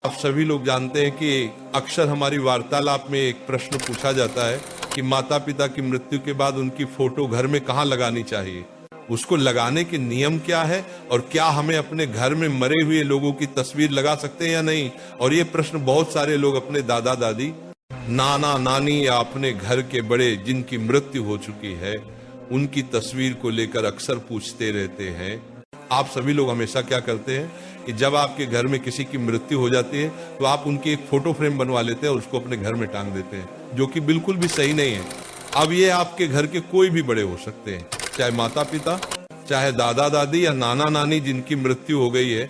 आप सभी लोग जानते हैं कि अक्सर हमारी वार्तालाप में एक प्रश्न पूछा जाता है कि माता पिता की मृत्यु के बाद उनकी फोटो घर में कहाँ लगानी चाहिए, उसको लगाने के नियम क्या है और क्या हमें अपने घर में मरे हुए लोगों की तस्वीर लगा सकते हैं या नहीं। और ये प्रश्न बहुत सारे लोग अपने दादा दादी, नाना नानी या अपने घर के बड़े जिनकी मृत्यु हो चुकी है उनकी तस्वीर को लेकर अक्सर पूछते रहते हैं। आप सभी लोग हमेशा क्या करते हैं कि जब आपके घर में किसी की मृत्यु हो जाती है तो आप उनकी एक फोटो फ्रेम बनवा लेते हैं और उसको अपने घर में टांग देते हैं, जो कि बिल्कुल भी सही नहीं है। अब ये आपके घर के कोई भी बड़े हो सकते हैं, चाहे माता पिता, चाहे दादा दादी या नाना नानी जिनकी मृत्यु हो गई है।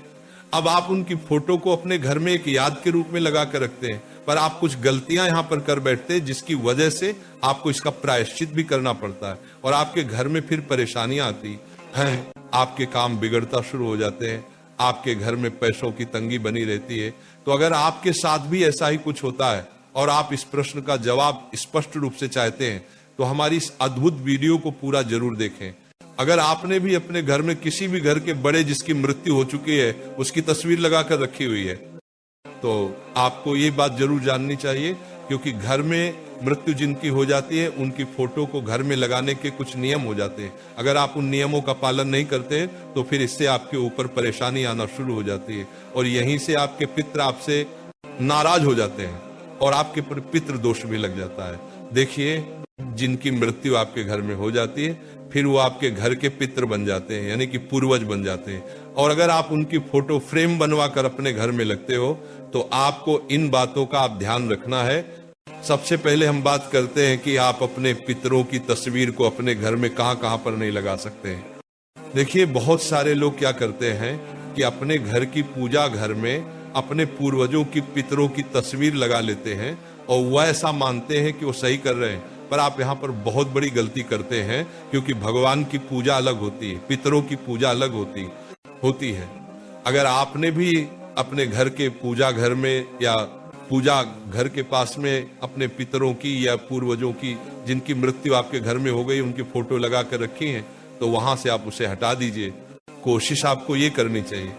अब आप उनकी फोटो को अपने घर में एक याद के रूप में लगा कर रखते हैं, पर आप कुछ गलतियां यहाँ पर कर बैठते हैं जिसकी वजह से आपको इसका प्रायश्चित भी करना पड़ता है और आपके घर में फिर परेशानियां आती हैं, आपके काम बिगड़ता शुरू हो जाते हैं, आपके घर में पैसों की तंगी बनी रहती है। तो अगर आपके साथ भी ऐसा ही कुछ होता है और आप इस प्रश्न का जवाब स्पष्ट रूप से चाहते हैं तो हमारी इस अद्भुत वीडियो को पूरा जरूर देखें। अगर आपने भी अपने घर में किसी भी घर के बड़े जिसकी मृत्यु हो चुकी है उसकी तस्वीर लगा कर रखी हुई है तो आपको ये बात जरूर जाननी चाहिए, क्योंकि घर में मृत्यु जिनकी हो जाती है उनकी फोटो को घर में लगाने के कुछ नियम हो जाते हैं। अगर आप उन नियमों का पालन नहीं करते तो फिर इससे आपके ऊपर परेशानी आना शुरू हो जाती है और यहीं से आपके पितृ आपसे नाराज हो जाते हैं और आपके पितृ दोष भी लग जाता है। देखिए, जिनकी मृत्यु आपके घर में हो जाती है फिर वो आपके घर के पितृ बन जाते हैं, यानी कि पूर्वज बन जाते हैं। और अगर आप उनकी फोटो फ्रेम बनवा कर अपने घर में लगते हो तो आपको इन बातों का आप ध्यान रखना है। सबसे पहले हम बात करते हैं कि आप अपने पितरों की तस्वीर को अपने घर में कहां पर नहीं लगा सकते हैं। देखिए, बहुत सारे लोग क्या करते हैं कि अपने घर की पूजा घर में अपने पूर्वजों की पितरों की तस्वीर लगा लेते हैं और वह ऐसा मानते हैं कि वो सही कर रहे हैं, पर आप यहाँ पर बहुत बड़ी गलती करते हैं, क्योंकि भगवान की पूजा अलग होती है, पितरों की पूजा अलग होती है। अगर आपने भी अपने घर के पूजा घर में या पूजा घर के पास में अपने पितरों की या पूर्वजों की जिनकी मृत्यु आपके घर में हो गई उनकी फोटो लगा कर रखी है तो वहां से आप उसे हटा दीजिए। कोशिश आपको ये करनी चाहिए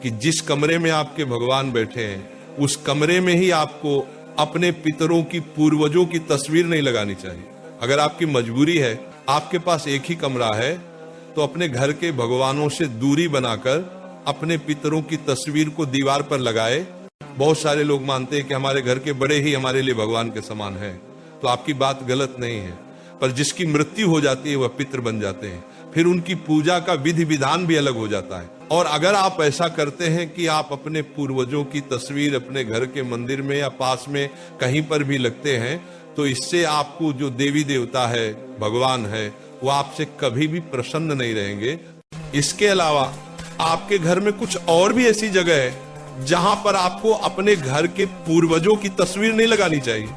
कि जिस कमरे में आपके भगवान बैठे हैं उस कमरे में ही आपको अपने पितरों की पूर्वजों की तस्वीर नहीं लगानी चाहिए। अगर आपकी मजबूरी है, आपके पास एक ही कमरा है, तो अपने घर के भगवानों से दूरी बनाकर अपने पितरों की तस्वीर को दीवार पर लगाए। बहुत सारे लोग मानते हैं कि हमारे घर के बड़े ही हमारे लिए भगवान के समान हैं, तो आपकी बात गलत नहीं है, पर जिसकी मृत्यु हो जाती है वह पितृ बन जाते हैं, फिर उनकी पूजा का विधि विधान भी अलग हो जाता है। और अगर आप ऐसा करते हैं कि आप अपने पूर्वजों की तस्वीर अपने घर के मंदिर में या पास में कहीं पर भी लगते हैं तो इससे आपको जो देवी देवता है, भगवान है, वो आपसे कभी भी प्रसन्न नहीं रहेंगे। इसके अलावा आपके घर में कुछ और भी ऐसी जगह है जहां पर आपको अपने घर के पूर्वजों की तस्वीर नहीं लगानी चाहिए।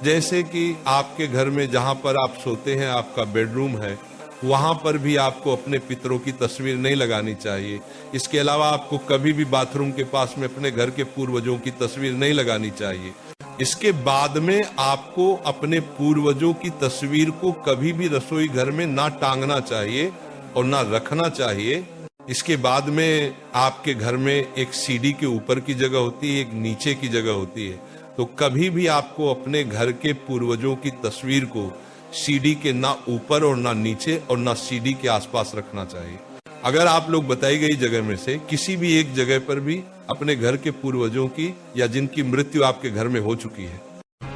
जैसे कि आपके घर में जहां पर आप सोते हैं, आपका बेडरूम है, वहां पर भी आपको अपने पितरों की तस्वीर नहीं लगानी चाहिए। इसके अलावा आपको कभी भी बाथरूम के पास में अपने घर के पूर्वजों की तस्वीर नहीं लगानी चाहिए। इसके बाद में आपको अपने पूर्वजों की तस्वीर को कभी भी रसोई घर में ना टांगना चाहिए और ना रखना चाहिए। इसके बाद में आपके घर में एक सीढ़ी के ऊपर की जगह होती है, एक नीचे की जगह होती है, तो कभी भी आपको अपने घर के पूर्वजों की तस्वीर को सीढ़ी के ना ऊपर और ना नीचे और ना सीढ़ी के आसपास रखना चाहिए। अगर आप लोग बताई गई जगह में से किसी भी एक जगह पर भी अपने घर के पूर्वजों की या जिनकी मृत्यु आपके घर में हो चुकी है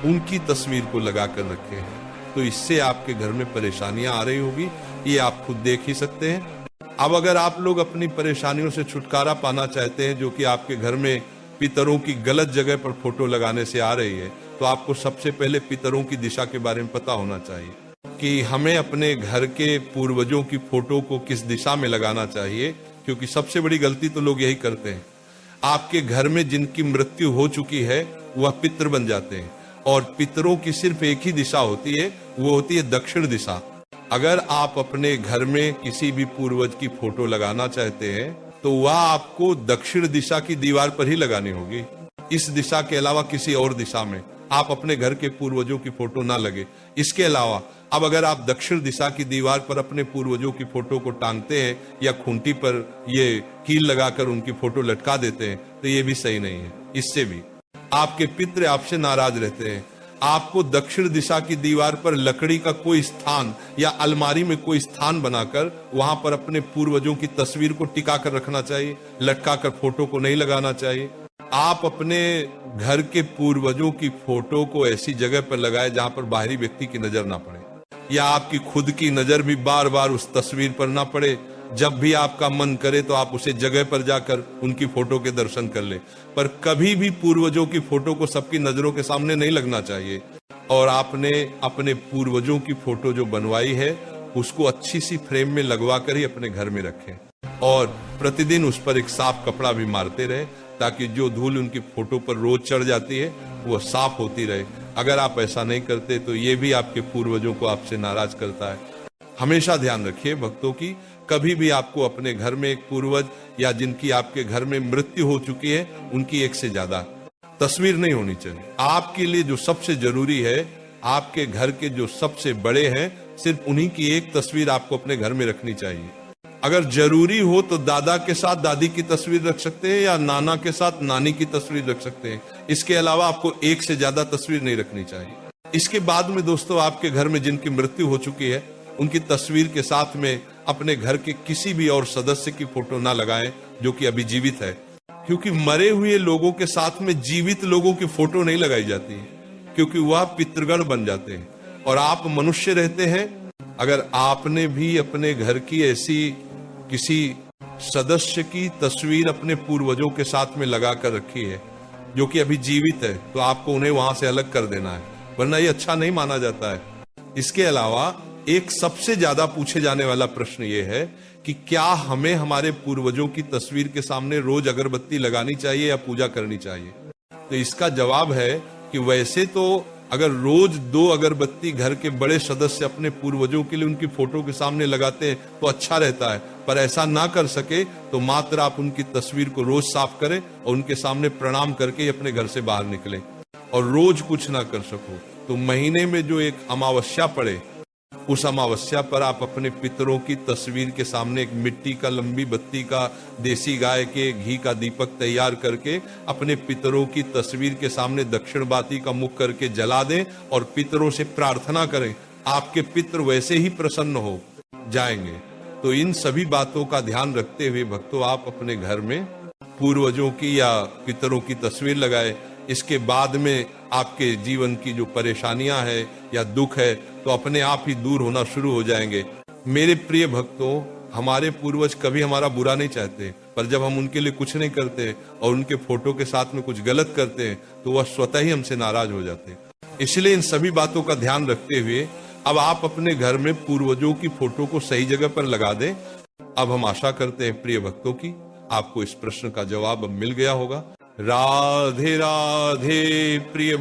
उनकी तस्वीर को लगा कर रखे हैं तो इससे आपके घर में परेशानियां आ रही होगी, ये आप खुद देख ही सकते हैं। अब अगर आप लोग अपनी परेशानियों से छुटकारा पाना चाहते हैं, जो कि आपके घर में पितरों की गलत जगह पर फोटो लगाने से आ रही है, तो आपको सबसे पहले पितरों की दिशा के बारे में पता होना चाहिए कि हमें अपने घर के पूर्वजों की फोटो को किस दिशा में लगाना चाहिए, क्योंकि सबसे बड़ी गलती तो लोग यही करते हैं। आपके घर में जिनकी मृत्यु हो चुकी है वह पितृ बन जाते हैं और पितरों की सिर्फ एक ही दिशा होती है, वो होती है दक्षिण दिशा। अगर आप अपने घर में किसी भी पूर्वज की फोटो लगाना चाहते हैं तो वह आपको दक्षिण दिशा की दीवार पर ही लगानी होगी। इस दिशा के अलावा किसी और दिशा में आप अपने घर के पूर्वजों की फोटो ना लगे। इसके अलावा अब अगर आप दक्षिण दिशा की दीवार पर अपने पूर्वजों की फोटो को टांगते हैं या खूंटी पर ये कील लगाकर उनकी फोटो लटका देते हैं तो ये भी सही नहीं है। इससे भी आपके पितृ आपसे नाराज रहते हैं। आपको दक्षिण दिशा की दीवार पर लकड़ी का कोई स्थान या अलमारी में कोई स्थान बनाकर वहां पर अपने पूर्वजों की तस्वीर को टिका कर रखना चाहिए, लटका कर फोटो को नहीं लगाना चाहिए। आप अपने घर के पूर्वजों की फोटो को ऐसी जगह पर लगाए जहां पर बाहरी व्यक्ति की नजर ना पड़े, या आपकी खुद की नजर भी बार बार उस तस्वीर पर ना पड़े। जब भी आपका मन करे तो आप उसे जगह पर जाकर उनकी फोटो के दर्शन कर ले, पर कभी भी पूर्वजों की फोटो को सबकी नजरों के सामने नहीं लगना चाहिए। और आपने अपने पूर्वजों की फोटो जो बनवाई है उसको अच्छी सी फ्रेम में लगवा कर ही अपने घर में रखें, और प्रतिदिन उस पर एक साफ कपड़ा भी मारते रहे, ताकि जो धूल उनकी फोटो पर रोज चढ़ जाती है वो साफ होती रहे। अगर आप ऐसा नहीं करते तो ये भी आपके पूर्वजों को आपसे नाराज करता है। हमेशा ध्यान रखिए भक्तों की, कभी भी आपको अपने घर में एक पूर्वज या जिनकी आपके घर में मृत्यु हो चुकी है उनकी एक से ज्यादा तस्वीर नहीं होनी चाहिए। आपके लिए जो सबसे जरूरी है, आपके घर के जो सबसे बड़े हैं, सिर्फ उन्हीं की एक तस्वीर आपको अपने घर में रखनी चाहिए। अगर जरूरी हो तो दादा के साथ दादी की तस्वीर रख सकते हैं या नाना के साथ नानी की तस्वीर रख सकते हैं। इसके अलावा आपको एक से ज्यादा तस्वीर नहीं रखनी चाहिए। इसके बाद में दोस्तों, आपके घर में जिनकी मृत्यु हो चुकी है उनकी तस्वीर के साथ में अपने घर के किसी भी और सदस्य की फोटो ना लगाएं जो कि अभी जीवित है, क्योंकि मरे हुए लोगों के साथ में जीवित लोगों की फोटो नहीं लगाई जाती है, क्योंकि वह पितृगण बन जाते हैं और आप मनुष्य रहते हैं। अगर आपने भी अपने घर की ऐसी किसी सदस्य की तस्वीर अपने पूर्वजों के साथ में लगा कर रखी है जो कि अभी जीवित है, तो आपको उन्हें वहां से अलग कर देना है, वरना ये अच्छा नहीं माना जाता है। इसके अलावा एक सबसे ज्यादा पूछे जाने वाला प्रश्न ये है कि क्या हमें हमारे पूर्वजों की तस्वीर के सामने रोज अगरबत्ती लगानी चाहिए या पूजा करनी चाहिए? तो इसका जवाब है कि वैसे तो अगर रोज 2 अगरबत्ती घर के बड़े सदस्य अपने पूर्वजों के लिए उनकी फोटो के सामने लगाते हैं तो अच्छा रहता है, पर ऐसा ना कर सके तो मात्र आप उनकी तस्वीर को रोज साफ करें और उनके सामने प्रणाम करके अपने घर से बाहर निकलें। और रोज कुछ ना कर सको तो महीने में जो एक अमावस्या पड़े, उस अमावस्या पर आप अपने पितरों की तस्वीर के सामने एक मिट्टी का लंबी बत्ती का देसी गाय के घी का दीपक तैयार करके अपने पितरों की तस्वीर के सामने दक्षिण बाती का मुख करके जला दें और पितरों से प्रार्थना करें। आपके पितर वैसे ही प्रसन्न हो जाएंगे। तो इन सभी बातों का ध्यान रखते हुए भक्तों, आप अपने घर में पूर्वजों की या पितरों की तस्वीर लगाए। इसके बाद में आपके जीवन की जो परेशानियां है या दुख है तो अपने आप ही दूर होना शुरू हो जाएंगे। मेरे प्रिय भक्तों, हमारे पूर्वज कभी हमारा बुरा नहीं चाहते, पर जब हम उनके लिए कुछ नहीं करते और उनके फोटो के साथ में कुछ गलत करते हैं तो वह स्वतः ही हमसे नाराज हो जाते हैं। इसलिए इन सभी बातों का ध्यान रखते हुए अब आप अपने घर में पूर्वजों की फोटो को सही जगह पर लगा दें। अब हम आशा करते हैं प्रिय भक्तों की आपको इस प्रश्न का जवाब अब मिल गया होगा। राधे राधे प्रिय